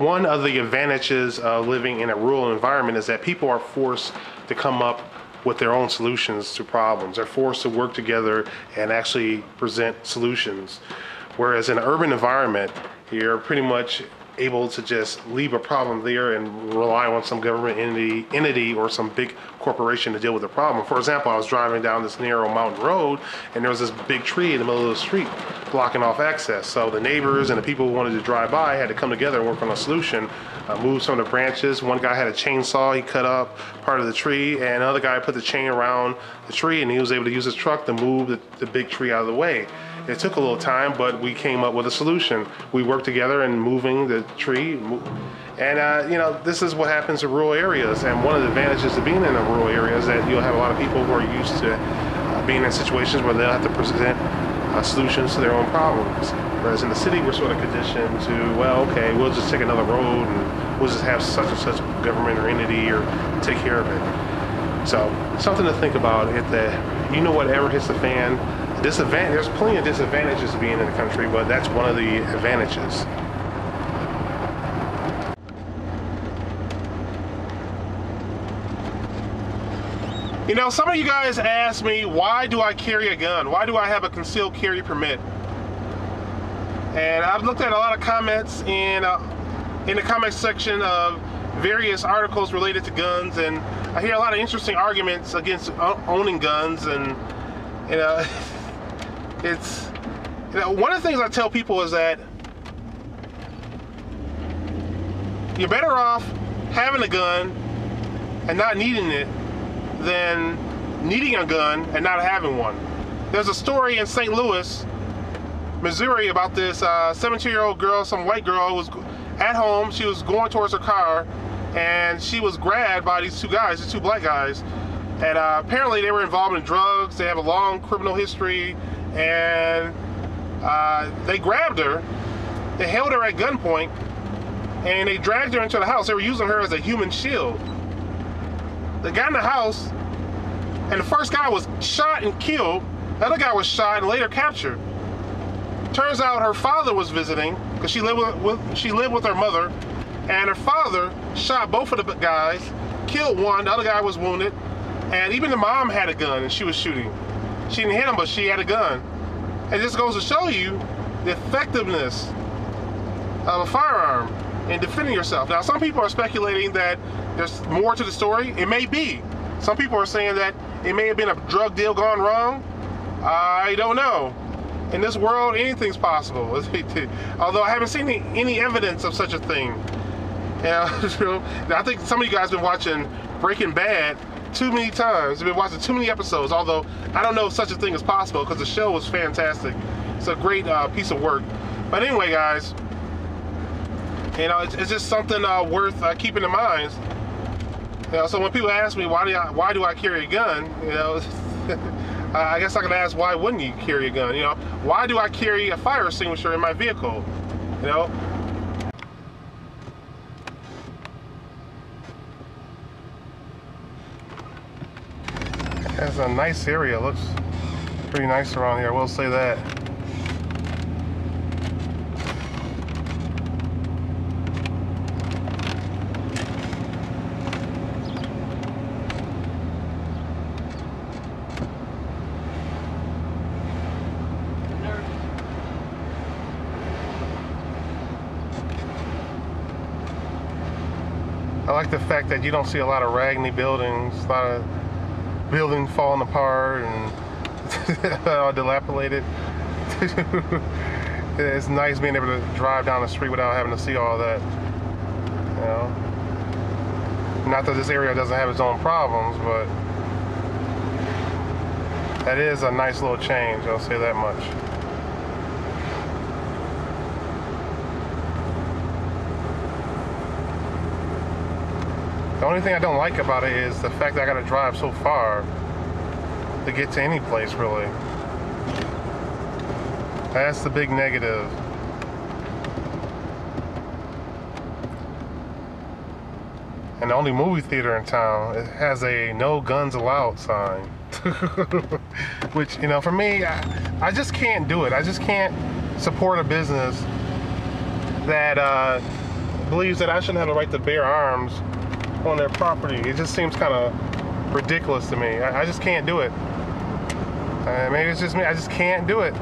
one of the advantages of living in a rural environment is that people are forced to come up with their own solutions to problems. They're forced to work together and actually present solutions. Whereas in an urban environment, you're pretty much able to just leave a problem there and rely on some government entity or some big corporation to deal with the problem. For example, I was driving down this narrow mountain road and there was this big tree in the middle of the street blocking off access. So the neighbors and the people who wanted to drive by had to come together and work on a solution, move some of the branches. One guy had a chainsaw, he cut up part of the tree, and another guy put the chain around the tree and he was able to use his truck to move the big tree out of the way. It took a little time, but we came up with a solution. We worked together in moving the tree. And you know, this is what happens in rural areas. And one of the advantages of being in a rural area is that you'll have a lot of people who are used to being in situations where they'll have to present solutions to their own problems. Whereas in the city, we're sort of conditioned to, well, okay, we'll just take another road and we'll just have such and such government or entity or take care of it. So something to think about. If whatever hits the fan, there's plenty of disadvantages to being in the country, but that's one of the advantages. You know, some of you guys ask me, why do I carry a gun? Why do I have a concealed carry permit? And I've looked at a lot of comments in the comment section of various articles related to guns, and I hear a lot of interesting arguments against owning guns. And you know, one of the things I tell people is that you're better off having a gun and not needing it than needing a gun and not having one. There's a story in St. Louis, Missouri about this 17-year-old girl, some white girl who was at home. She was going towards her car and she was grabbed by these two black guys. And apparently they were involved in drugs. They have a long criminal history. And they grabbed her, they held her at gunpoint, and they dragged her into the house. They were using her as a human shield. They got in the house, and the first guy was shot and killed. The other guy was shot and later captured. Turns out her father was visiting, because she lived with her mother, and her father shot both of the guys, killed one, the other guy was wounded, and even the mom had a gun and she was shooting. She didn't hit him, but she had a gun. It just goes to show you the effectiveness of a firearm in defending yourself. Now, some people are speculating that there's more to the story. It may be. Some people are saying that it may have been a drug deal gone wrong. I don't know. In this world, anything's possible. Although I haven't seen any evidence of such a thing. I think some of you guys have been watching Breaking Bad too many times. You've been watching too many episodes, although I don't know if such a thing is possible because the show was fantastic. It's a great piece of work. But anyway, guys, you know, it's just something worth keeping in mind. You know, so when people ask me why do I carry a gun, you know, I guess I could ask, why wouldn't you carry a gun? You know, why do I carry a fire extinguisher in my vehicle? You know. It's a nice area. It looks pretty nice around here, I will say that. I like the fact that you don't see a lot of raggedy buildings, a lot of buildings falling apart and all dilapidated. It's nice being able to drive down the street without having to see all that. You know, not that this area doesn't have its own problems, but that is a nice little change, I'll say that much. The only thing I don't like about it is the fact that I gotta drive so far to get to any place, really. That's the big negative. And the only movie theater in town, it has a no guns allowed sign. Which, you know, for me, I just can't do it. I just can't support a business that believes that I shouldn't have the right to bear arms on their property. It just seems kind of ridiculous to me. I just can't do it. Maybe it's just me. I just can't do it.